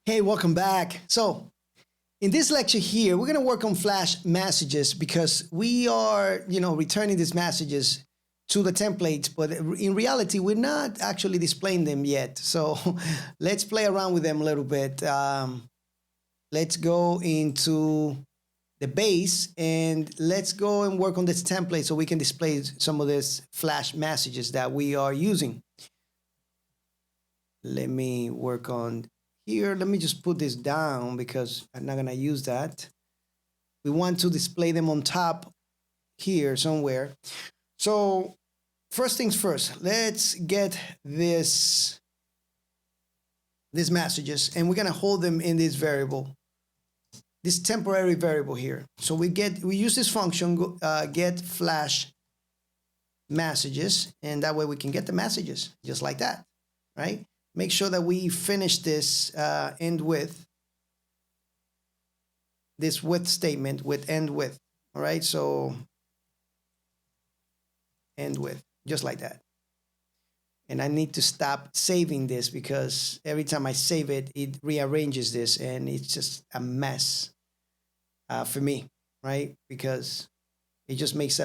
Hey, welcome back. So in this lecture here, we're going to work on Flash messages because we are, returning these messages to the templates, but in reality, we're not actually displaying them yet. So let's play around with them a little bit. Let's go into the base and let's go and work on this template so we can display some of these Flash messages that we are using. Let me work on here. Let me just put this down because I'm not gonna use that. We want to display them on top here somewhere. So first things first, let's get these messages and we're gonna hold them in this variable, this temporary variable here. So we use this function, get Flash messages, and that way we can get the messages just like that, right? Make sure that we finish this end with this with statement with end with. All right, so end with, just like that. And I need to stop saving this because every time I save it, it rearranges this and it's just a mess for me, right? Because it just makes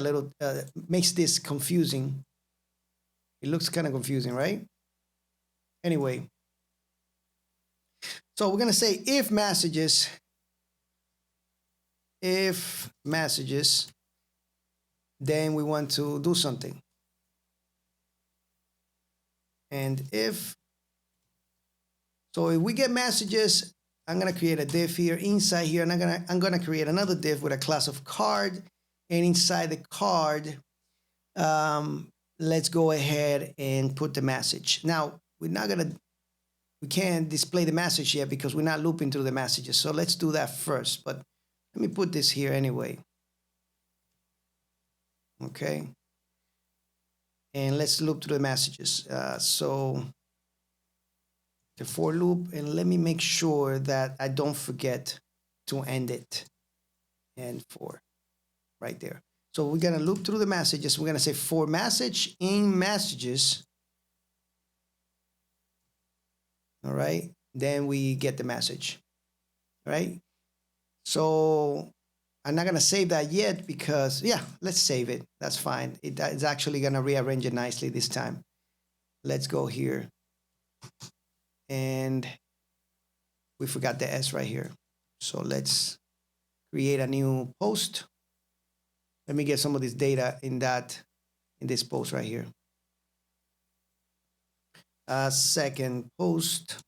makes this confusing. It looks kind of confusing, right? Anyway, so we're going to say if messages, then we want to do something. And so if we get messages, I'm going to create a div here inside here, and I'm going to create another div with a class of card. And inside the card, let's go ahead and put the message. Now, we can't display the message yet because we're not looping through the messages. So let's do that first, but let me put this here anyway. Okay. And let's loop through the messages. So the for loop, and let me make sure that I don't forget to end it. And for right there. So we're gonna loop through the messages. We're gonna say for message in messages. All right, then we get the message, right? So I'm not gonna save that yet because, yeah, let's save it. That's fine. It's actually gonna rearrange it nicely this time. Let's go here. And we forgot the S right here. So let's create a new post. Let me get some of this data in this post right here. Second post.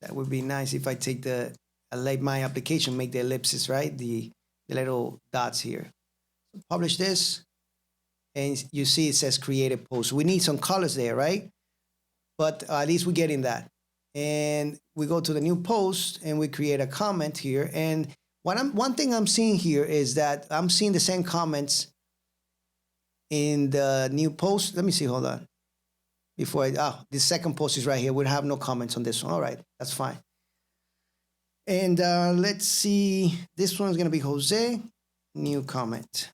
That would be nice if I take I let my application make the ellipses, right? The little dots here. So publish this, and you see it says create a post. We need some colors there, right? But at least we're getting that. And we go to the new post and we create a comment here. And one thing I'm seeing here is that I'm seeing the same comments in the new post. Let me see, hold on. The second post is right here. We'll have no comments on this one. All right, that's fine. And let's see, this one's gonna be Jose, new comment.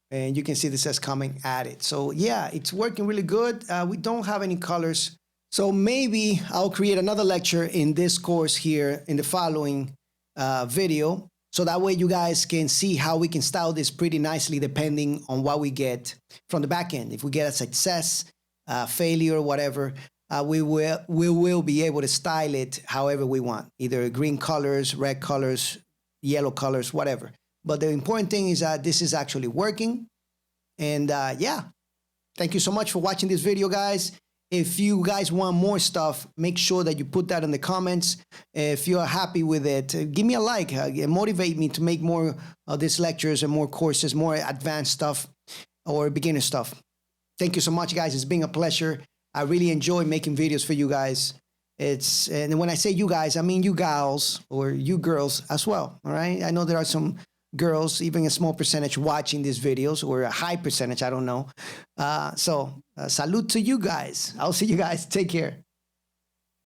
And you can see this says comment added. So yeah, it's working really good. We don't have any colors. So maybe I'll create another lecture in this course here in the following video. So that way you guys can see how we can style this pretty nicely depending on what we get from the back end. If we get a success, failure, whatever, we will be able to style it however we want, either green colors, red colors, yellow colors, whatever. But the important thing is that this is actually working. And yeah, thank you so much for watching this video, guys. If you guys want more stuff, make sure that you put that in the comments. If you are happy with it, give me a like. Motivate me to make more of these lectures and more courses, more advanced stuff or beginner stuff. Thank you so much, guys. It's been a pleasure. I really enjoy making videos for you guys. And when I say you guys, I mean you gals or you girls as well. All right. I know there are some girls, even a small percentage watching these videos, or a high percentage, I don't know. So salute to you guys. I'll see you guys. Take care.